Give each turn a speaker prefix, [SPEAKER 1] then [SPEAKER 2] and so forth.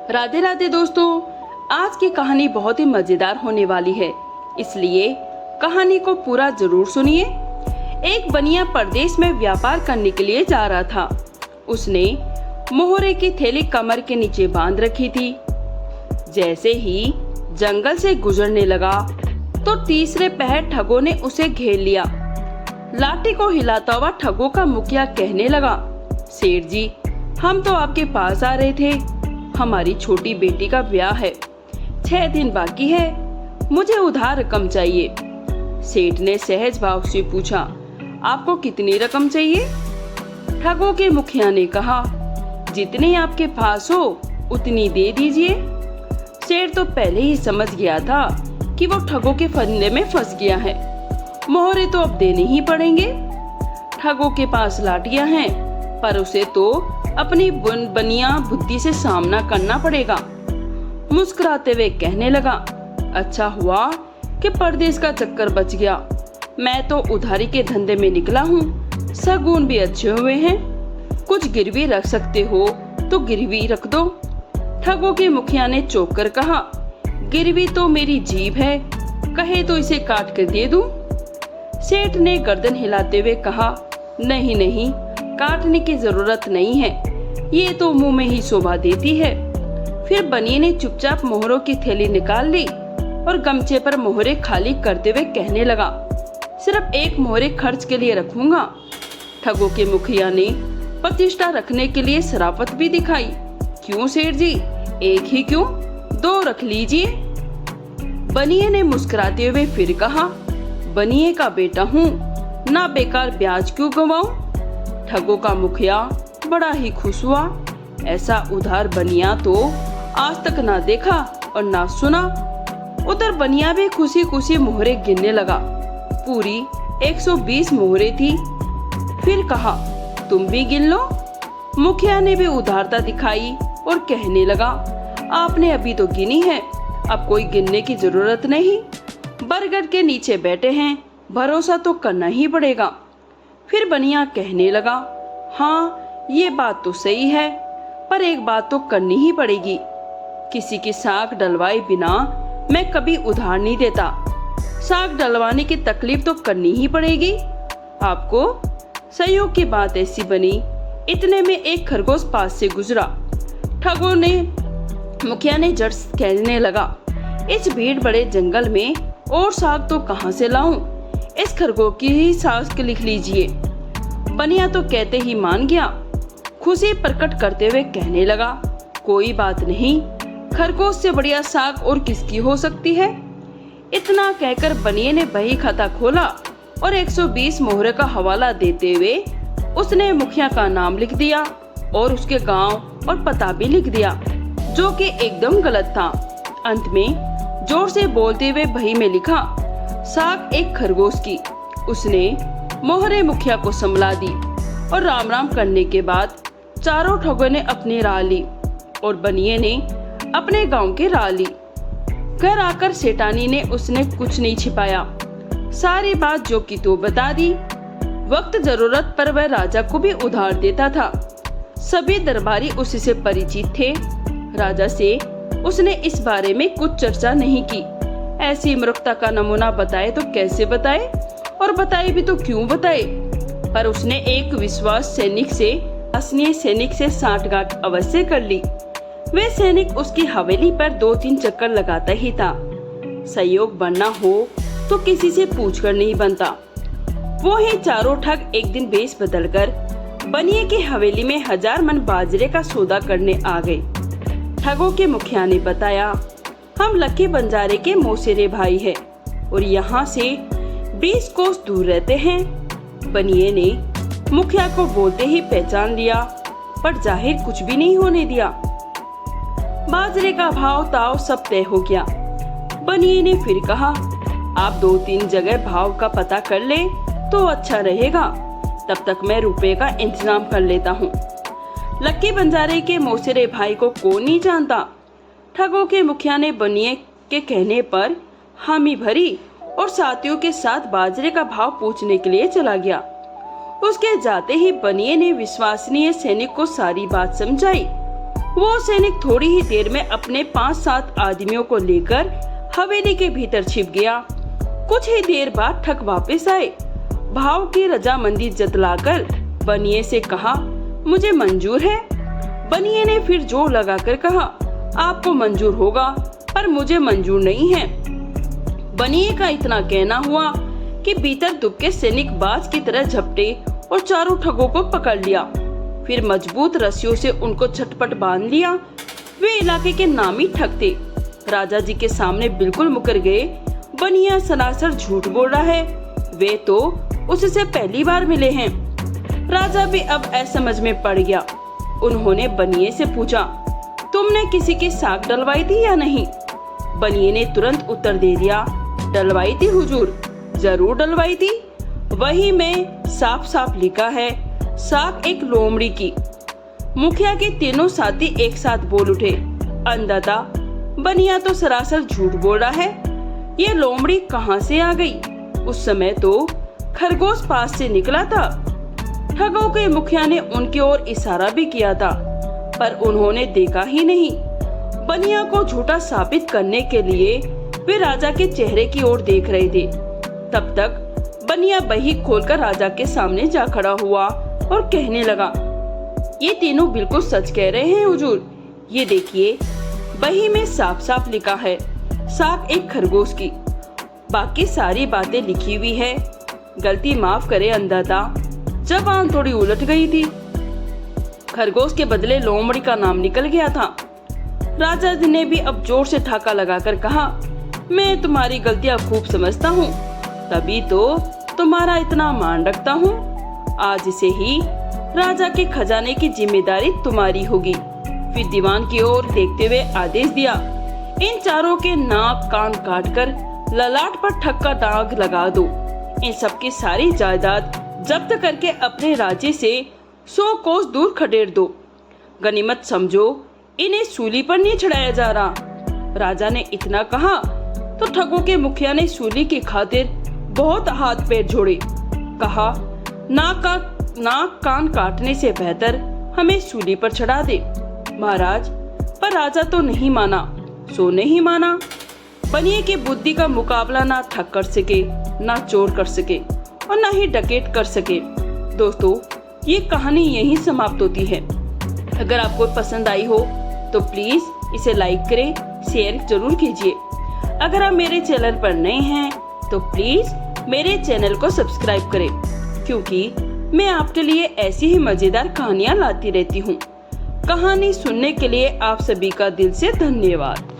[SPEAKER 1] राधे राधे दोस्तों, आज की कहानी बहुत ही मजेदार होने वाली है, इसलिए कहानी को पूरा जरूर सुनिए। एक बनिया परदेश में व्यापार करने के लिए जा रहा था। उसने मोहरे की थैली कमर के नीचे बांध रखी थी। जैसे ही जंगल से गुजरने लगा तो तीसरे पहर ठगों ने उसे घेर लिया। लाठी को हिलाता हुआ ठगों का मुखिया कहने लगा, सेठ जी, हम तो आपके पास आ रहे थे। हमारी छोटी बेटी का ब्याह है, 6 दिन बाकी है, मुझे उधार रकम चाहिए। सेठ ने सहज भाव से पूछा, आपको कितनी रकम चाहिए? ठगों के मुखिया ने कहा, जितनी आपके पास हो उतनी दे दीजिए। सेठ तो पहले ही समझ गया था कि वो ठगों के फंदे में फंस गया है। मोहरे तो अब देने ही पड़ेंगे। ठगों के पास लाठियां हैं, पर उसे तो अपनी बनिया बुद्धि से सामना करना पड़ेगा। मुस्कुराते हुए कहने लगा, अच्छा हुआ कि परदेश का चक्कर बच गया। मैं तो उधारी के धंधे में निकला हूँ। शगुन भी अच्छे हुए हैं। कुछ गिरवी रख सकते हो तो गिरवी रख दो। ठगों के मुखिया ने चौंक कर कहा, गिरवी तो मेरी जीभ है, कहे तो इसे काट कर दे दूं। सेठ ने गर्दन हिलाते हुए कहा, नहीं नहीं, काटने की जरूरत नहीं है, ये तो मुंह में ही शोभा देती है। फिर बनिए ने चुपचाप मोहरों की थैली निकाल ली और गमछे पर मोहरे खाली करते हुए कहने लगा, सिर्फ एक मोहरे खर्च के लिए रखूंगा। ठगों के मुखिया ने प्रतिष्ठा रखने के लिए शराफत भी दिखाई। क्यों सेठ जी, एक ही क्यों, 2 रख लीजिए। बनिए ने मुस्कुराते हुए फिर कहा, बनिए का बेटा हूँ, ना बेकार ब्याज क्यों गंवाऊं। ठगों का मुखिया बड़ा ही खुश हुआ। ऐसा उधार बनिया तो आज तक ना देखा और ना सुना। उधर बनिया भी खुशी खुशी मोहरे गिनने लगा। पूरी 120 मोहरे थी। फिर कहा, तुम भी गिन लो। मुखिया ने भी उदारता दिखाई और कहने लगा, आपने अभी तो गिनी है, अब कोई गिनने की जरूरत नहीं। बरगद के नीचे बैठे हैं, भरोसा तो करना ही पड़ेगा। फिर बनिया कहने लगा, हाँ ये बात तो सही है, पर एक बात तो करनी ही पड़ेगी। किसी की साख डलवाए बिना मैं कभी उधार नहीं देता। साख डलवाने की तकलीफ तो करनी ही पड़ेगी आपको। संयोग की बात ऐसी बनी, इतने में एक खरगोश पास से गुजरा। ठगों ने मुखिया ने जड़ कहने लगा, इस भीड़ बड़े जंगल में और साग तो कहाँ से लाऊं? इस खरगोश की ही साख लिख लीजिए। बनिया तो कहते ही मान गया। खुशी प्रकट करते हुए कहने लगा, कोई बात नहीं, खरगोश से बढ़िया साख और किसकी हो सकती है। इतना कहकर बनिए ने बही खाता खोला और 120 मोहरे का हवाला देते हुए उसने मुखिया का नाम लिख दिया और उसके गांव और पता भी लिख दिया, जो कि एकदम गलत था। अंत में जोर से बोलते हुए बही में लिखा, साख एक खरगोश की। उसने मोहरे मुखिया को संभला दी और राम राम करने के बाद चारों ठगों ने अपनी राह ली और बनिए ने अपने गांव की राह ली। घर आकर सेठानी ने उसने कुछ नहीं छिपाया, सारी बात जो की तो बता दी। वक्त जरूरत पर वह राजा को भी उधार देता था। सभी दरबारी उसी से परिचित थे। राजा से उसने इस बारे में कुछ चर्चा नहीं की। ऐसी मूर्खता का नमूना बताए तो कैसे बताए, और बताए भी तो क्यों बताए। पर उसने एक विश्वास सैनिक से सांठगांठ अवश्य कर ली। वे सैनिक उसकी हवेली पर 2-3 चक्कर लगाता ही था। सहयोग बनना हो तो किसी से पूछकर नहीं बनता। वो ही चारों ठग एक दिन बेश बदलकर बनिए की हवेली में 1000 मन बाजरे का सौदा करने आ गए। ठगों के मुखिया ने बताया, हम लक्की बंजारे के मौसेरे भाई हैं और यहाँ से 20 कोस दूर रहते हैं। बनिए ने मुखिया को बोलते ही पहचान लिया, पर जाहिर कुछ भी नहीं होने दिया। बाजरे का भाव ताव सब तय हो गया। बनिए ने फिर कहा, आप 2-3 जगह भाव का पता कर ले तो अच्छा रहेगा, तब तक मैं रुपए का इंतजाम कर लेता हूँ। लक्की बंजारे के मौसेरे भाई को कौन नहीं जानता। ठगों के मुखिया ने बनिए के कहने पर हामी भरी और साथियों के साथ बाजरे का भाव पूछने के लिए चला गया। उसके जाते ही बनिए ने विश्वसनीय सैनिक को सारी बात समझाई। वो सैनिक थोड़ी ही देर में अपने 5-7 आदमियों को लेकर हवेली के भीतर छिप गया। कुछ ही देर बाद ठग वापस आए। भाव की रजामंदी जतलाकर बनिए से कहा, मुझे मंजूर है। बनिए ने फिर जोर लगाकर कहा, आपको मंजूर होगा पर मुझे मंजूर नहीं है। बनिए का इतना कहना हुआ कि भीतर दुबके सैनिक बाज की तरह झपटे और चारों ठगों को पकड़ लिया। फिर मजबूत रस्सियों से उनको झटपट बांध लिया। वे इलाके के नामी ठग थे। राजा जी के सामने बिल्कुल मुकर गए। बनिया सरासर झूठ बोल रहा है, वे तो उससे पहली बार मिले हैं। राजा भी अब असमझ में पड़ गया। उन्होंने बनिए से पूछा, तुमने किसी की साख डलवाई थी या नहीं? बनिए ने तुरंत उत्तर दे दिया, डलवाई थी हुजूर, जरूर डलवाई थी। वही में साफ साफ लिखा है, साख एक लोमड़ी की। मुखिया के तीनों साथी एक साथ बोल उठे, अंधाता, बनिया तो सरासर झूठ बोल रहा है। ये लोमड़ी कहाँ से आ गई? उस समय तो खरगोश पास से निकला था। ठगों के मुखिया ने उनकी ओर इशारा भी किया था, पर उन्होंने देखा ही नहीं। बनिया को झूठा साबित करने के लिए वे राजा के चेहरे की ओर देख रहे थे। तब तक बनिया बही खोलकर राजा के सामने जा खड़ा हुआ और कहने लगा, ये तीनों बिल्कुल सच कह रहे हैं हुजूर। ये देखिए, बही में साफ साफ लिखा है, साख एक खरगोश की। बाकी सारी बातें लिखी हुई है। गलती माफ करे अंधाता, जबान थोड़ी उलट गई थी। खरगोश के बदले लोमड़ी का नाम निकल गया था। राजा जी ने भी अब जोर से ठाका लगाकर कहा, मैं तुम्हारी गलतियां खूब समझता हूँ, तभी तो तुम्हारा इतना मान रखता हूँ। आज से ही राजा के खजाने की जिम्मेदारी तुम्हारी होगी। फिर दीवान की ओर देखते हुए आदेश दिया, इन चारों के नाक कान काटकर ललाट पर ठग का दाग लगा दो। इन सबकी सारी जायदाद जब्त करके अपने राज्य से 100 कोस दूर खदेड़ दो। गनीमत समझो, इन्हें सूली पर नहीं चढ़ाया जा रहा। राजा ने इतना कहा तो ठगों के मुखिया ने सूली की खातिर बहुत हाथ पैर जोड़े। कहा, नाक कान काटने से बेहतर हमें सूली पर चढ़ा दे महाराज। पर राजा तो नहीं माना, सो नहीं माना। बनिए की बुद्धि का मुकाबला ना ठग कर सके, ना चोर कर सके और ना ही डकैत कर सके। दोस्तों, ये कहानी यहीं समाप्त होती है। अगर आपको पसंद आई हो तो प्लीज इसे लाइक करें, शेयर जरूर कीजिए। अगर आप मेरे चैनल पर नए हैं तो प्लीज मेरे चैनल को सब्सक्राइब करें, क्योंकि मैं आपके लिए ऐसी ही मजेदार कहानियाँ लाती रहती हूँ। कहानी सुनने के लिए आप सभी का दिल से धन्यवाद।